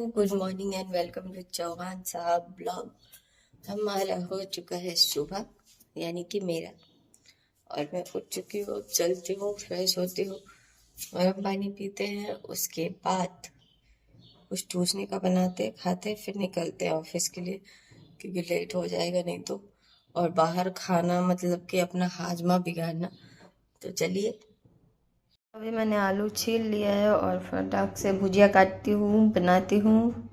Good morning and welcome to Chauhan Sahab blog. हमारा हो चुका है सुबह, यानी कि मेरा, और मैं उठ चुकी हूँ। चलती हूँ, फ्रेश होती हूँ, गर्म पानी पीते हैं, उसके बाद कुछ ठूसने का बनाते खाते, फिर निकलते हैं ऑफिस के लिए, क्योंकि लेट हो जाएगा नहीं तो। और बाहर खाना मतलब कि अपना हाजमा बिगाड़ना। तो चलिए, अभी मैंने आलू छील लिया है और फटाक से भुजिया काटती हूँ, बनाती हूँ,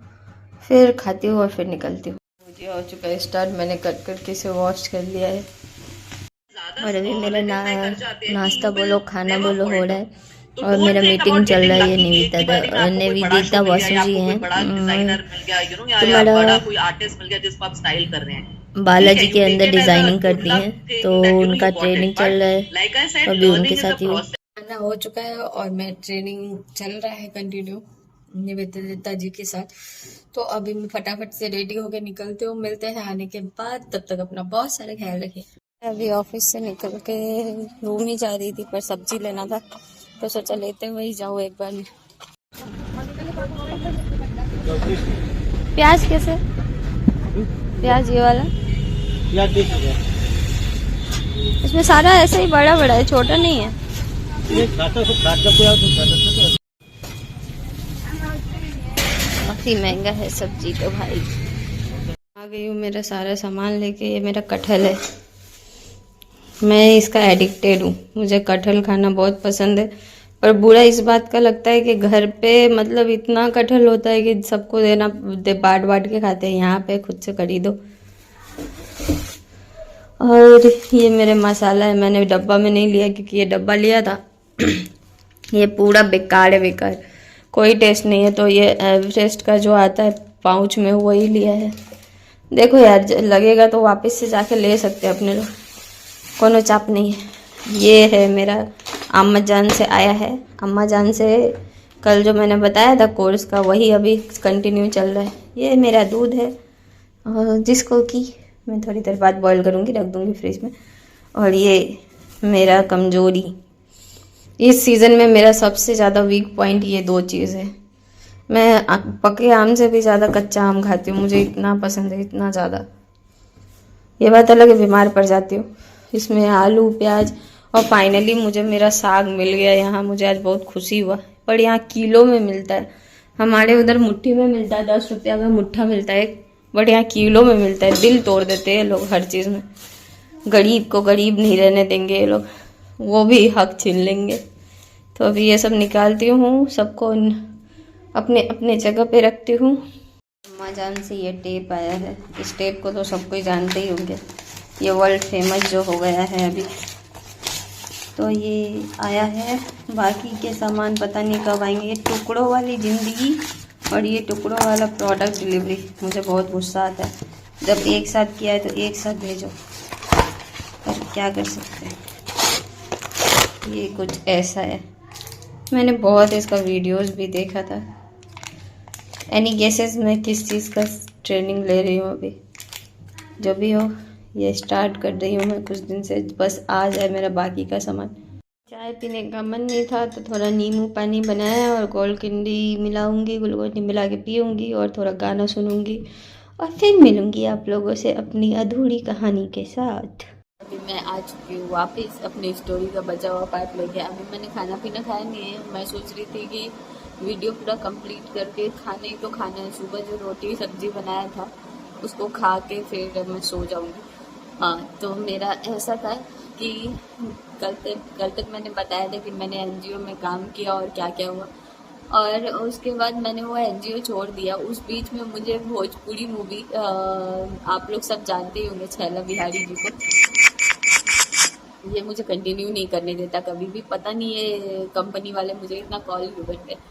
फिर खाती हूँ और फिर निकलती हूँ। भुजिया हो चुका है स्टार्ट, मैंने कट करके इसे वॉश कर लिया है। और अभी मेरा नाश्ता बोलो, खाना बोलो हो रहा है। और मेरा मीटिंग चल रहा है, ये निवेदिता वासु जी हैं, तुम्हारा बालाजी के अंदर डिजाइनिंग करती हैं, तो उनका ट्रेनिंग चल रहा है, तो अभी उनके साथ ही खाना हो चुका है और मैं ट्रेनिंग चल रहा है कंटिन्यू निवेदिता जी के साथ। तो अभी मैं फटाफट से रेडी होकर निकलते हूँ, मिलते हैं आने के बाद। तब तक अपना बहुत सारा ख्याल रखिए। अभी ऑफिस से निकल के रूम ही जा रही थी, पर सब्जी लेना था तो सोचा लेते हुए ही जाऊँ एक बार। प्याज कैसे? प्याज ये वाला इसमें सारा ऐसा ही बड़ा बड़ा है, छोटा नहीं है। काफी महंगा है सब्जी तो भाई। आ गई हूँ मेरा सारा सामान लेके। ये मेरा कटहल है, मैं इसका एडिक्टेड हूँ, मुझे कटहल खाना बहुत पसंद है। पर बुरा इस बात का लगता है कि घर पे मतलब इतना कटहल होता है कि सबको देना, बांट बांट के खाते हैं, यहाँ पे खुद से खरीदो। और ये मेरे मसाला है, मैंने डब्बा में नहीं लिया क्योंकि ये डब्बा लिया था ये पूरा बेकार है, बेकार, कोई टेस्ट नहीं है। तो ये एवरेस्ट का जो आता है पाउच में, वही लिया है। देखो यार, लगेगा तो वापस से जाके ले सकते हैं अपने लोग, कोनो चाप नहीं है। ये है मेरा अम्मा जान से आया है, अम्मा जान से कल जो मैंने बताया था कोर्स का, वही अभी कंटिन्यू चल रहा है। ये मेरा दूध है, जिसको कि मैं थोड़ी देर बाद बॉईल करूँगी, रख दूँगी फ्रिज में। और ये मेरा कमज़ोरी, इस सीज़न में मेरा सबसे ज़्यादा वीक पॉइंट ये दो चीज़ है। मैं पके आम से भी ज़्यादा कच्चा आम खाती हूँ, मुझे इतना पसंद है, इतना ज़्यादा। ये बात अलग है, बीमार पड़ जाती हूँ। इसमें आलू प्याज, और फाइनली मुझे मेरा साग मिल गया यहाँ, मुझे आज बहुत खुशी हुआ। पर यहाँ किलो में मिलता है, हमारे उधर मुट्ठी में मिलता है, 10 रुपया का मुट्ठा मिलता है, बट यहाँ किलो में मिलता है। दिल तोड़ देते हैं लोग हर चीज़ में, गरीब को गरीब नहीं रहने देंगे ये लोग, वो भी हक छीन लेंगे। तो अभी ये सब निकालती हूँ, सबको अपने अपने जगह पे रखती हूँ। अम्मा जान से ये टेप आया है, इस टेप को तो सब कोई जानते ही होंगे, ये वर्ल्ड फेमस जो हो गया है अभी। तो ये आया है, बाकी के सामान पता नहीं कब आएंगे। ये टुकड़ों वाली ज़िंदगी और ये टुकड़ों वाला प्रोडक्ट डिलीवरी, मुझे बहुत गुस्सा आता है जब एक साथ किया है तो एक साथ भेजो, पर क्या कर सकते हैं। ये कुछ ऐसा है, मैंने बहुत इसका वीडियोस भी देखा था। एनी गेसेस मैं किस चीज़ का ट्रेनिंग ले रही हूँ अभी? जो भी हो, ये स्टार्ट कर रही हूँ मैं कुछ दिन से, बस आ जाए मेरा बाकी का सामान। चाय पीने का मन नहीं था तो थोड़ा नींबू पानी बनाया और गोलकिंडी मिलाऊंगी, ग्लूकोज मिला के पीऊँगी और थोड़ा गाना सुनूंगी, और फिर मिलूंगी आप लोगों से अपनी अधूरी कहानी के साथ। अभी मैं आ चुकी हूँ वापस अपनी स्टोरी का बचा हुआ पार्ट लेके। अभी मैंने खाना पीना खाया नहीं है, मैं सोच रही थी कि वीडियो पूरा कंप्लीट करके खाने ही तो खाना है। सुबह जो रोटी सब्जी बनाया था उसको खा के फिर मैं सो जाऊँगी। हाँ, तो मेरा ऐसा था कि कल तक मैंने बताया था कि मैंने एनजीओ में काम किया और क्या क्या हुआ, और उसके बाद मैंने वो एनजीओ छोड़ दिया। उस बीच में मुझे भोजपुरी मूवी, आप लोग सब जानते ही होंगे छैला बिहारी जी को, ये मुझे कंटिन्यू नहीं करने देता कभी भी, पता नहीं ये कंपनी वाले मुझे इतना कॉल क्यों करते हैं।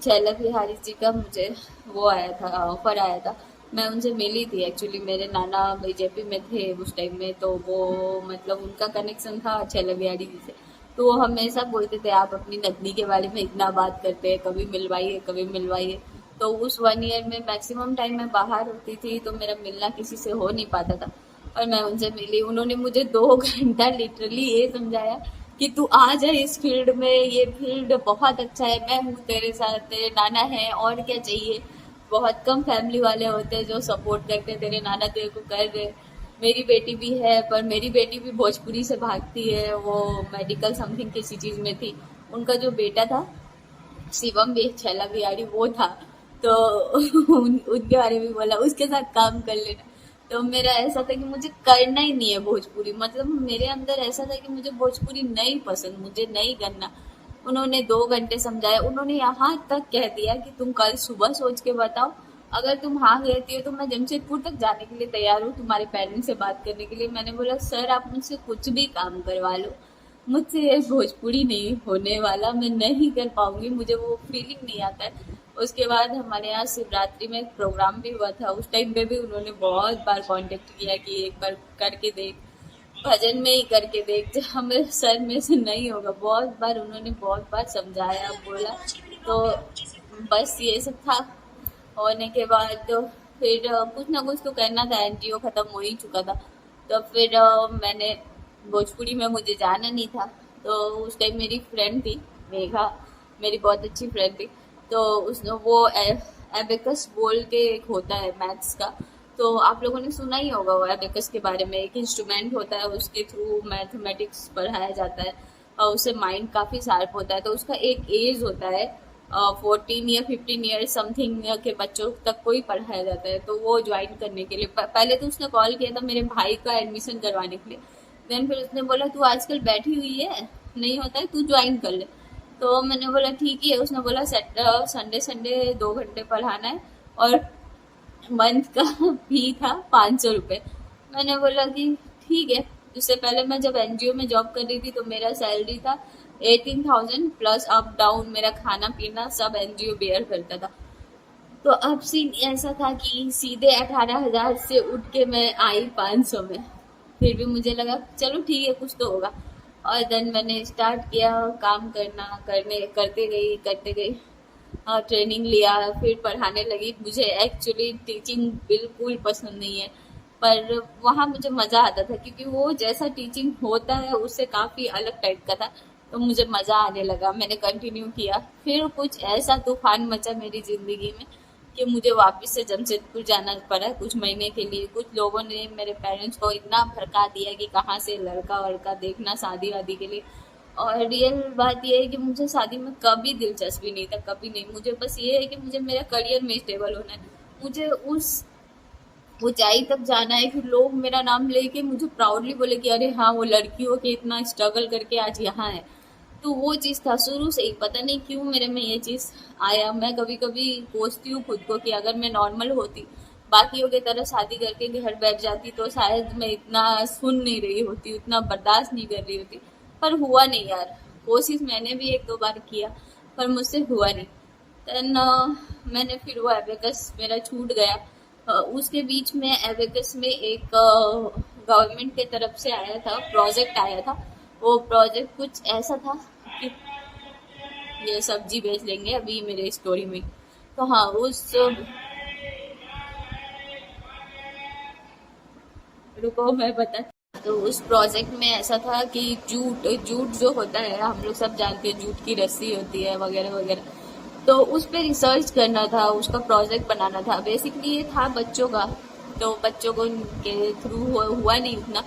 छैला बिहारी जी का मुझे वो आया था, ऑफर आया था, मैं उनसे मिली थी। एक्चुअली मेरे नाना बीजेपी में थे उस टाइम में, तो वो मतलब उनका कनेक्शन था छैला बिहारी जी से, तो वो हमेशा बोलते थे आप अपनी नतनी के बारे में इतना बात करते हैं, कभी मिलवाइए कभी मिलवाइए। तो उस 1 ईयर में मैक्सिमम टाइम मैं बाहर होती थी, तो मेरा मिलना किसी से हो नहीं पाता था, और मैं उनसे मिली। उन्होंने मुझे 2 घंटा लिटरली ये समझाया कि तू आ जा इस फील्ड में, ये फील्ड बहुत अच्छा है, मैं हूँ तेरे साथ, तेरे नाना है, और क्या चाहिए। बहुत कम फैमिली वाले होते हैं जो सपोर्ट करते हैं, तेरे नाना तेरे को कर रहे। मेरी बेटी भी है, पर मेरी बेटी भी भोजपुरी से भागती है, वो मेडिकल समथिंग किसी चीज में थी। उनका जो बेटा था शिवम भी, छैला बिहारी वो था, तो उनके बारे में बोला उसके साथ काम कर लेना। तो मेरा ऐसा था कि मुझे करना ही नहीं है भोजपुरी, मतलब मेरे अंदर ऐसा था कि मुझे भोजपुरी नहीं पसंद, मुझे नहीं करना। उन्होंने 2 घंटे समझाया, उन्होंने यहाँ तक कह दिया कि तुम कल सुबह सोच के बताओ, अगर तुम हाँ कहती हो तो मैं जमशेदपुर तक जाने के लिए तैयार हूँ तुम्हारे पेरेंट्स से बात करने के लिए। मैंने बोला सर आप मुझसे कुछ भी काम करवा लो, मुझसे ये भोजपुरी नहीं होने वाला, मैं नहीं कर पाऊंगी, मुझे वो फीलिंग नहीं आता है। उसके बाद हमारे यहाँ शिवरात्रि में एक प्रोग्राम भी हुआ था, उस टाइम पे भी उन्होंने बहुत बार कांटेक्ट किया कि एक बार करके देख, भजन में ही करके देख, जो हमें सर में से नहीं होगा। बहुत बार उन्होंने बहुत बार समझाया, बोला। तो बस ये सब था। होने के बाद तो फिर कुछ ना कुछ तो करना था, एनजीओ खत्म हो ही चुका था। तो फिर मैंने भोजपुरी में मुझे जाना नहीं था। तो उस टाइम मेरी फ्रेंड थी मेघा, मेरी बहुत अच्छी फ्रेंड थी। तो उसने वो एबेकस बोल के एक होता है मैथ्स का, तो आप लोगों ने सुना ही होगा वो एबेकस के बारे में। एक इंस्ट्रूमेंट होता है, उसके थ्रू मैथमेटिक्स पढ़ाया जाता है और उससे माइंड काफी शार्प होता है। तो उसका एक एज होता है 14 या 15 ईयर समथिंग के बच्चों तक को ही पढ़ाया जाता है। तो वो ज्वाइन करने के लिए पहले तो उसने कॉल किया था मेरे भाई का एडमिशन करवाने के लिए। देन फिर उसने बोला तू आजकल बैठी हुई है, नहीं होता है, तू ज्वाइन कर ले। तो मैंने बोला ठीक ही है। उसने बोला संडे संडे 2 घंटे पढ़ाना है और मंथ का फी था 500 रुपये। मैंने बोला कि ठीक है। उससे पहले मैं जब एनजीओ में जॉब कर रही थी तो मेरा सैलरी था 18,000 प्लस अप डाउन, मेरा खाना पीना सब एनजीओ बेयर करता था। तो अब सीन ऐसा था कि सीधे 18,000 से उठ के मैं आई 500 में। फिर भी मुझे लगा चलो ठीक है कुछ तो होगा। और देन मैंने स्टार्ट किया काम करना, करते गई ट्रेनिंग लिया, फिर पढ़ाने लगी। मुझे एक्चुअली टीचिंग बिल्कुल पसंद नहीं है, पर वहाँ मुझे मजा आता था क्योंकि वो जैसा टीचिंग होता है उससे काफी अलग टाइप का था। तो मुझे मजा आने लगा, मैंने कंटिन्यू किया। फिर कुछ ऐसा तूफान मचा मेरी जिंदगी में कि मुझे वापस से जमशेदपुर जाना पड़ा कुछ महीने के लिए। कुछ लोगों ने मेरे पेरेंट्स को इतना भड़का दिया कि कहाँ से लड़का वड़का देखना शादी वादी के लिए। और रियल बात ये है कि मुझे शादी में कभी दिलचस्पी नहीं था, कभी नहीं। मुझे बस ये है कि मुझे मेरा करियर में स्टेबल होना है, मुझे उस ऊंचाई तक जाना है कि लोग मेरा नाम लेके मुझे प्राउडली बोले कि अरे हाँ वो लड़की हो के इतना स्ट्रगल करके आज यहाँ है। तो वो चीज था शुरू से ही, पता नहीं क्यों मेरे में ये चीज आया। मैं कभी कभी कोसती हूँ खुद को कि अगर मैं नॉर्मल होती, बाकियों की तरह शादी करके घर बैठ जाती, तो शायद मैं इतना सुन नहीं रही होती, उतना बर्दाश्त नहीं कर रही होती। पर हुआ नहीं यार। कोशिश मैंने भी 1-2 बार किया पर मुझसे हुआ नहीं। देन मैंने फिर वो एबेकस मेरा छूट गया। उसके बीच में एबेकस में एक गवर्नमेंट के तरफ से आया था, प्रोजेक्ट आया था। वो प्रोजेक्ट कुछ ऐसा था कि ये सब्जी बेच लेंगे अभी मेरे स्टोरी में। तो हाँ उस, रुको मैं बता। तो उस प्रोजेक्ट में ऐसा था कि जूट जूट जो होता है हम लोग सब जानते हैं, जूट की रस्सी होती है वगैरह वगैरह। तो उस पे रिसर्च करना था, उसका प्रोजेक्ट बनाना था। बेसिकली ये था बच्चों का, तो बच्चों को के थ्रू हुआ नहीं उतना।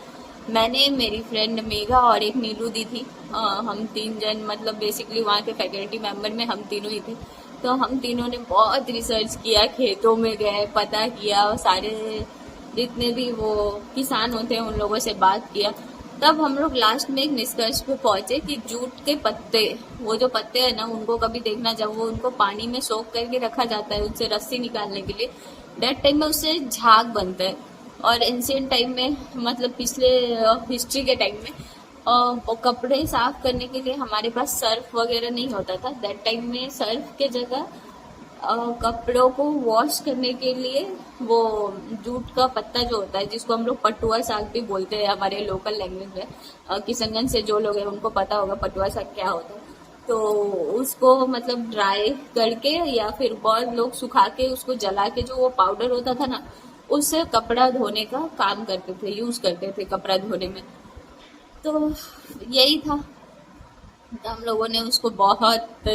मैंने, मेरी फ्रेंड मेघा और एक नीलू दी थी, हम 3 जन, मतलब बेसिकली वहाँ के फैकल्टी मेंबर में हम तीनों ही थे। तो हम तीनों ने बहुत रिसर्च किया, खेतों में गए, पता किया, सारे जितने भी वो किसान होते हैं उन लोगों से बात किया। तब हम लोग लास्ट में एक निष्कर्ष पे पहुंचे कि जूट के पत्ते, वो जो पत्ते हैं ना, उनको कभी देखना, जब वो उनको पानी में सोख करके रखा जाता है उनसे रस्सी निकालने के लिए, डेट टाइम में उससे झाग बनता है। और एंशियंट टाइम में, मतलब पिछले हिस्ट्री के टाइम में, वो कपड़े साफ करने के लिए हमारे पास सर्फ वगैरह नहीं होता था। दैट टाइम में सर्फ के जगह कपड़ों को वॉश करने के लिए वो जूट का पत्ता जो होता है, जिसको हम लोग पटुआ साग भी बोलते हैं हमारे लोकल लैंग्वेज में, किशनगंज से जो लोग हैं उनको पता होगा पटुआ साग क्या होता है। तो उसको मतलब ड्राई करके या फिर बहुत लोग सुखा के उसको जला के जो वो पाउडर होता था ना, उससे कपड़ा धोने का काम करते थे, यूज करते थे कपड़ा धोने में। तो यही था। तो हम लोगों ने उसको बहुत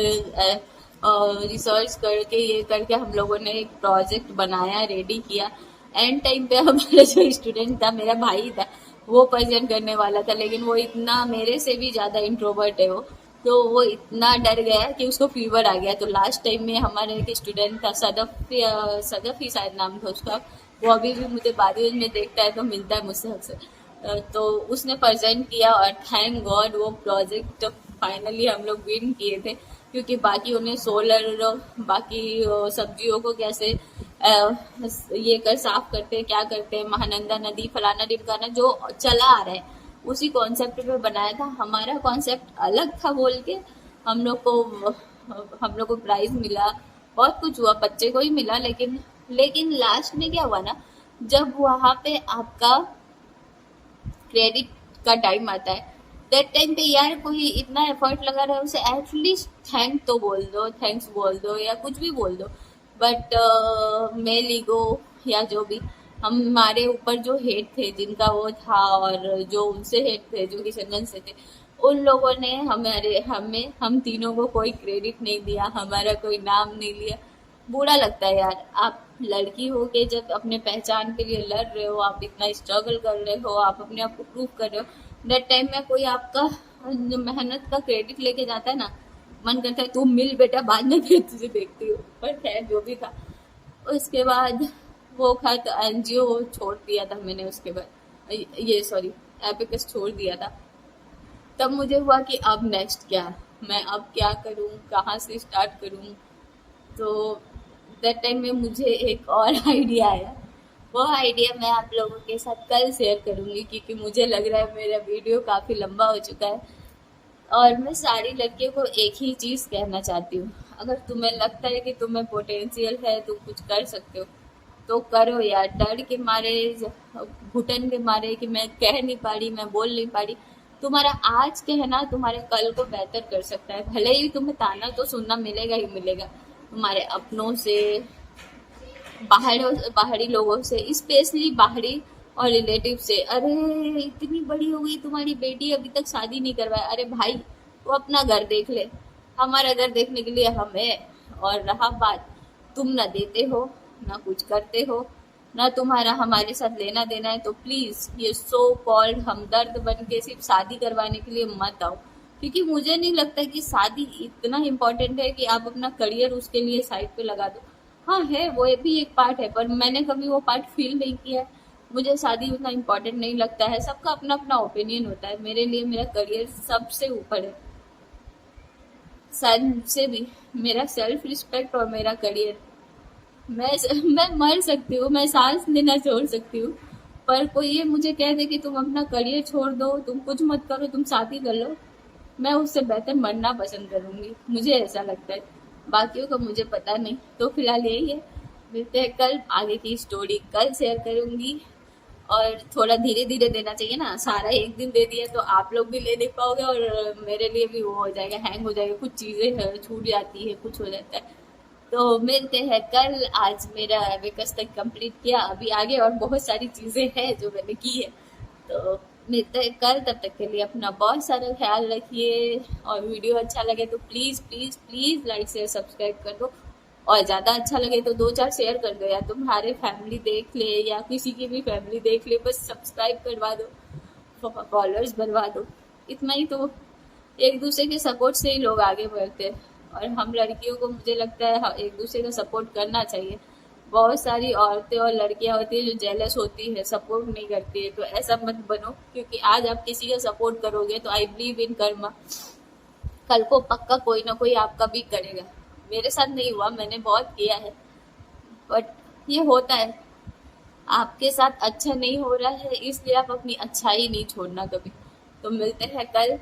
रिसर्च करके ये करके हम लोगों ने एक प्रोजेक्ट बनाया, रेडी किया। एंड टाइम पे हमारा जो स्टूडेंट था, मेरा भाई था, वो प्रेजेंट करने वाला था, लेकिन वो इतना मेरे से भी ज्यादा इंट्रोवर्ट है वो, तो वो इतना डर गया कि उसको फीवर आ गया। तो लास्ट टाइम में हमारे एक स्टूडेंट था, सदफ ही शायद नाम था उसका, वो अभी भी मुझे बाद में देखता है तो मिलता है मुझसे अक्सर। तो उसने प्रेजेंट किया और थैंक गॉड वो प्रोजेक्ट फाइनली हम लोग विन किए थे, क्योंकि बाकी उन्हें सोलर, बाकी सब्जियों को कैसे ये कर साफ करते हैं, क्या करते हैं, महानंदा नदी फलाना ढिमकाना जो चला आ रहा है, उसी कॉन्सेप्ट पे बनाया था। हमारा कॉन्सेप्ट अलग था बोल के हम लोग को प्राइज मिला, बहुत कुछ हुआ, बच्चे को ही मिला। लेकिन लास्ट में क्या हुआ ना, जब वहां पे आपका क्रेडिट का टाइम आता है, दैट टाइम पे यार कोई इतना एफर्ट लगा रहा है, उसे एटलीस्ट थैंक्स बोल दो या कुछ भी बोल दो। बट मेल ईगो या जो भी, हमारे ऊपर जो हेट थे जिनका वो था, और जो उनसे हेट थे जो किशनगंज से थे, उन लोगों ने हम तीनों को कोई क्रेडिट नहीं दिया, हमारा कोई नाम नहीं लिया। बुरा लगता है यार। आप लड़की हो के जब अपने पहचान के लिए लड़ रहे हो, आप इतना स्ट्रगल कर रहे हो, आप अपने आप को प्रूव कर रहे हो, दैट टाइम में कोई आपका मेहनत का क्रेडिट लेके जाता है ना, मन करता है तू मिल बेटा, बाद में फिर तुझे देखती हूँ। पर खैर जो भी था, उसके बाद वो खत एनजीओ छोड़ दिया था मैंने, उसके बाद एपिकस छोड़ दिया था। तब मुझे हुआ कि अब नेक्स्ट क्या, मैं अब क्या करूं, कहाँ से स्टार्ट करूं। तो दैट टाइम में मुझे एक और आइडिया आया, वो आइडिया मैं आप लोगों के साथ कल शेयर करूंगी, क्योंकि मुझे लग रहा है मेरा वीडियो काफी लंबा हो चुका है। और मैं सारी लड़कियों को एक ही चीज कहना चाहती हूँ, अगर तुम्हें लगता है कि तुम्हें पोटेंशियल है, तुम कुछ कर सकते हो, तो करो यार। डर के मारे, घुटन के मारे कि मैं कह नहीं पा रही, मैं बोल नहीं पा रही, तुम्हारा आज कहना तुम्हारे कल को बेहतर कर सकता है। भले ही तुम्हें ताना तो सुनना मिलेगा ही मिलेगा, तुम्हारे अपनों से, बाहरी लोगों से, स्पेशली बाहरी और रिलेटिव से। अरे इतनी बड़ी हो गई तुम्हारी बेटी, अभी तक शादी नहीं करवाया। अरे भाई, वो अपना घर देख ले, हमारा घर देखने के लिए हम है। और रहा बात, तुम ना देते हो, ना कुछ करते हो, ना तुम्हारा हमारे साथ लेना देना है, तो प्लीज ये सो कॉल्ड हमदर्द बन के सिर्फ शादी करवाने के लिए मत आओ। क्योंकि मुझे नहीं लगता कि शादी इतना इम्पोर्टेंट है कि आप अपना करियर उसके लिए साइड पे लगा दो। हाँ है, वो भी एक पार्ट है, पर मैंने कभी वो पार्ट फील नहीं किया है। मुझे शादी उतना इम्पोर्टेंट नहीं लगता है। सबका अपना अपना ओपिनियन होता है। मेरे लिए मेरा करियर सबसे ऊपर है, सबसे भी मेरा सेल्फ रिस्पेक्ट और मेरा करियर। मैं मर सकती हूँ, मैं सांस लेना छोड़ सकती हूँ, पर कोई ये मुझे कह दे कि तुम अपना करियर छोड़ दो, तुम कुछ मत करो, तुम शादी कर लो, मैं उससे बेहतर मरना पसंद करूंगी। मुझे ऐसा लगता है, बाकियों का मुझे पता नहीं। तो फिलहाल यही है, मिलते हैं कल, आगे की स्टोरी कल शेयर करूंगी। और थोड़ा धीरे धीरे देना चाहिए ना, सारा एक दिन दे दिया तो आप लोग भी ले नहीं पाओगे, और मेरे लिए भी वो हो जाएगा, हैंग हो जाएगा, कुछ चीजें छूट जाती है, कुछ हो जाता है। तो मिलते हैं कल। आज मेरा विकस तक कंप्लीट किया, अभी आगे और बहुत सारी चीजें हैं जो मैंने की है। तो मिलते हैं कल, तब तक के लिए अपना बहुत सारा ख्याल रखिए। और वीडियो अच्छा लगे तो please please please like share subscribe कर दो, और ज्यादा अच्छा लगे तो 2-4 शेयर कर दो, या तुम्हारे फैमिली देख ले या किसी की भी फैमिली देख ले, बस सब्सक्राइब करवा दो, फॉलोअर्स बनवा दो। इतना ही तो, एक दूसरे के सपोर्ट से ही लोग आगे बढ़ते हैं। और हम लड़कियों को मुझे लगता है एक दूसरे का सपोर्ट करना चाहिए। बहुत सारी औरतें और लड़कियां होती है जो जेलस होती है, सपोर्ट नहीं करती है, तो ऐसा मत बनो। क्योंकि आज आप किसी का सपोर्ट करोगे तो आई बिलीव इन कर्मा, कल को पक्का कोई ना कोई आपका भी करेगा। मेरे साथ नहीं हुआ, मैंने बहुत किया है, बट ये होता है। आपके साथ अच्छा नहीं हो रहा है, इसलिए आप अपनी अच्छाई नहीं छोड़ना कभी। तो मिलते हैं कल।